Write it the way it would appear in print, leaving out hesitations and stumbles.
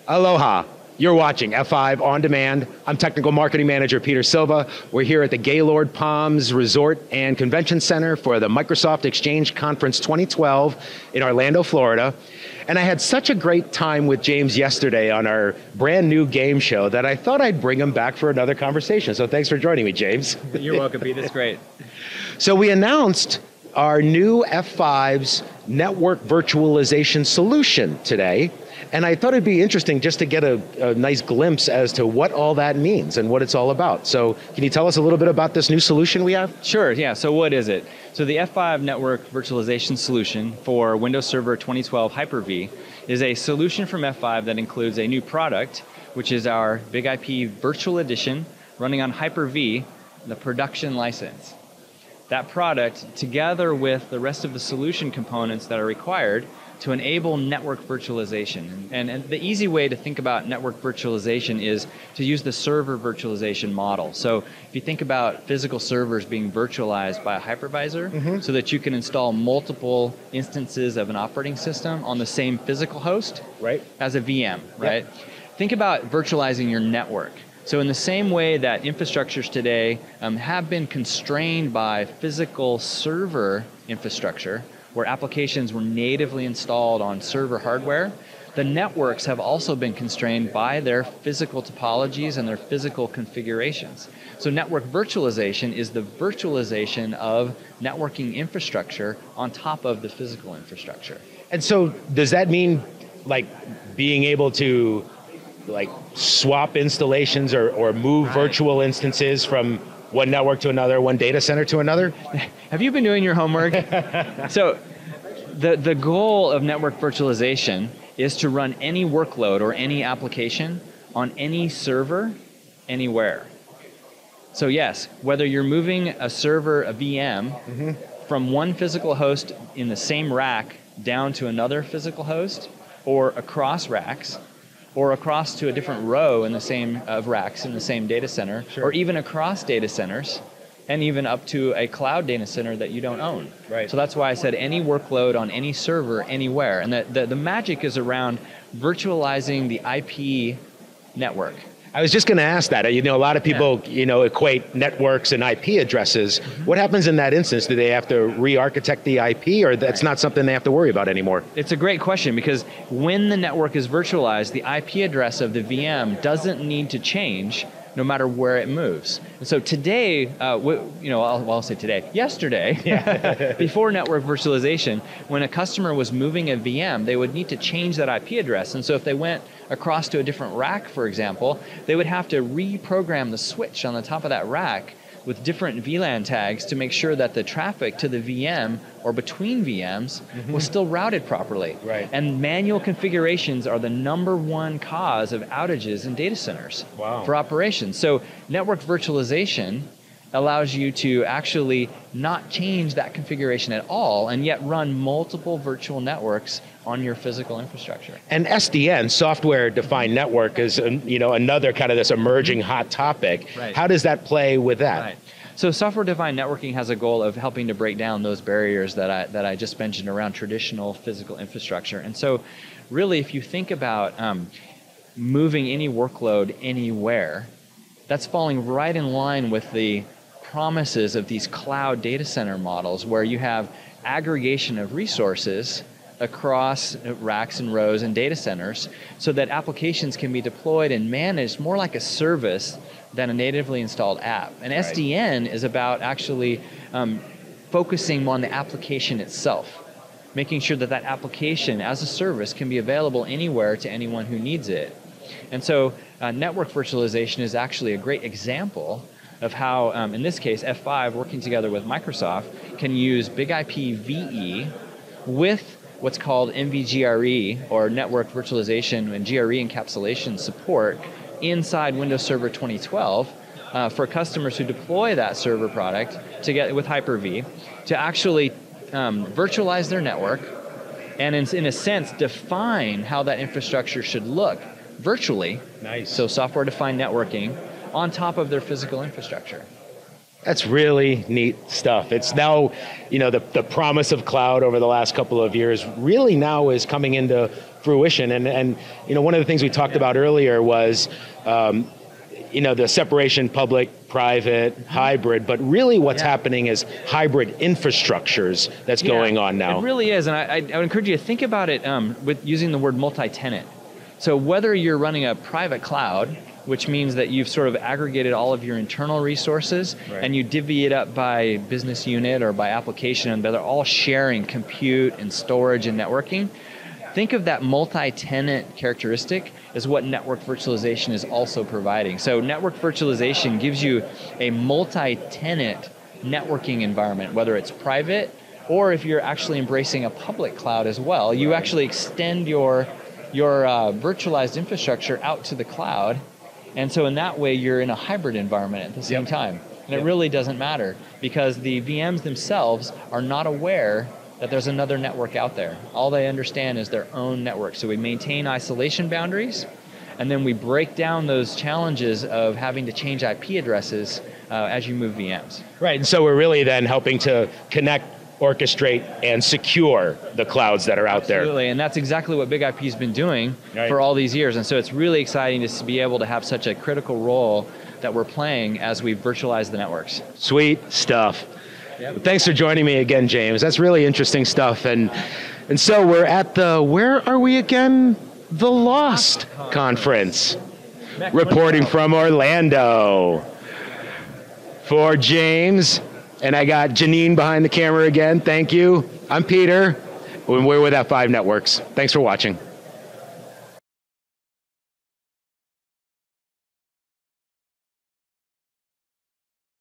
Aloha. You're watching F5 On Demand. I'm Technical Marketing Manager Peter Silva. We're here at the Gaylord Palms Resort and Convention Center for the Microsoft Exchange Conference 2012 in Orlando, Florida. And I had such a great time with James yesterday on our brand new game show that I thought I'd bring him back for another conversation. So thanks for joining me, James. You're welcome, Pete. That's great. So we announced our new F5's Network Virtualization Solution today. And I thought it'd be interesting just to get a nice glimpse as to what all that means and what it's all about. So can you tell us a little bit about this new solution we have? Sure, yeah, so what is it? So the F5 Network Virtualization Solution for Windows Server 2012 Hyper-V is a solution from F5 that includes a new product, which is our Big IP Virtual Edition running on Hyper-V, the production license. That product, together with the rest of the solution components that are required to enable network virtualization. And the easy way to think about network virtualization is to use the server virtualization model. So if you think about physical servers being virtualized by a hypervisor, so that you can install multiple instances of an operating system on the same physical host as a VM, right? Yep. Think about virtualizing your network. So in the same way that infrastructures today have been constrained by physical server infrastructure, where applications were natively installed on server hardware, the networks have also been constrained by their physical topologies and their physical configurations. So network virtualization is the virtualization of networking infrastructure on top of the physical infrastructure. And so does that mean like being able to like swap installations or move virtual instances from one network to another, one data center to another? Have you been doing your homework? So the goal of network virtualization is to run any workload or any application on any server, anywhere. So yes, whether you're moving a server, a VM, from one physical host in the same rack down to another physical host, or across racks, or across to a different row in the same racks in the same data center, or even across data centers, and even up to a cloud data center that you don't own. Right. So that's why I said any workload on any server, anywhere. And the magic is around virtualizing the IP network. I was just going to ask that. You know, a lot of people, equate networks and IP addresses. What happens in that instance? Do they have to re-architect the IP, or that's not something they have to worry about anymore? It's a great question, because when the network is virtualized, the IP address of the VM doesn't need to change no matter where it moves. And so today, I'll say today, yesterday, before network virtualization, when a customer was moving a VM, they would need to change that IP address. And so if they went across to a different rack, for example, they would have to reprogram the switch on the top of that rack with different VLAN tags to make sure that the traffic to the VM or between VMs was still routed properly. Right. And manual configurations are the #1 cause of outages in data centers for operations. So network virtualization allows you to actually not change that configuration at all and yet run multiple virtual networks on your physical infrastructure. And SDN, software-defined network, is another kind of this emerging hot topic. Right. How does that play with that? Right. So software-defined networking has a goal of helping to break down those barriers that I just mentioned around traditional physical infrastructure. And so really, if you think about moving any workload anywhere, that's falling right in line with the promises of these cloud data center models, where you have aggregation of resources across racks and rows and data centers so that applications can be deployed and managed more like a service than a natively installed app. And SDN is about actually focusing on the application itself, making sure that that application as a service can be available anywhere to anyone who needs it. And so network virtualization is actually a great example of how, in this case, F5 working together with Microsoft can use Big IP VE with what's called NVGRE, or Network Virtualization and GRE encapsulation support inside Windows Server 2012 for customers who deploy that server product together with Hyper-V to actually virtualize their network and in a sense define how that infrastructure should look virtually. Nice. So software-defined networking on top of their physical infrastructure. That's really neat stuff. It's now, the promise of cloud over the last couple of years really now is coming into fruition. And one of the things we talked about earlier was the separation public, private, hybrid, but really what's happening is hybrid infrastructures that's going on now. It really is, and I would encourage you to think about it with using the word multi-tenant. So whether you're running a private cloud, which means that you've sort of aggregated all of your internal resources and you divvy it up by business unit or by application, and they're all sharing compute and storage and networking. Think of that multi-tenant characteristic as what network virtualization is also providing. So network virtualization gives you a multi-tenant networking environment, whether it's private or if you're actually embracing a public cloud as well. You actually extend your virtualized infrastructure out to the cloud, and so in that way you're in a hybrid environment at the same time. And it really doesn't matter because the VMs themselves are not aware that there's another network out there. All they understand is their own network. So we maintain isolation boundaries, and then we break down those challenges of having to change IP addresses as you move VMs. Right, and so we're really then helping to connect, orchestrate, and secure the clouds that are out there. Absolutely, and that's exactly what Big IP's been doing for all these years. And so it's really exciting to be able to have such a critical role that we're playing as we virtualize the networks. Sweet stuff. Thanks for joining me again, James. That's really interesting stuff. And so we're at where are we again? The Lost Conference. Reporting from Orlando. For James, and I got Janine behind the camera again. Thank you. I'm Peter. We're with F5 Networks. Thanks for watching.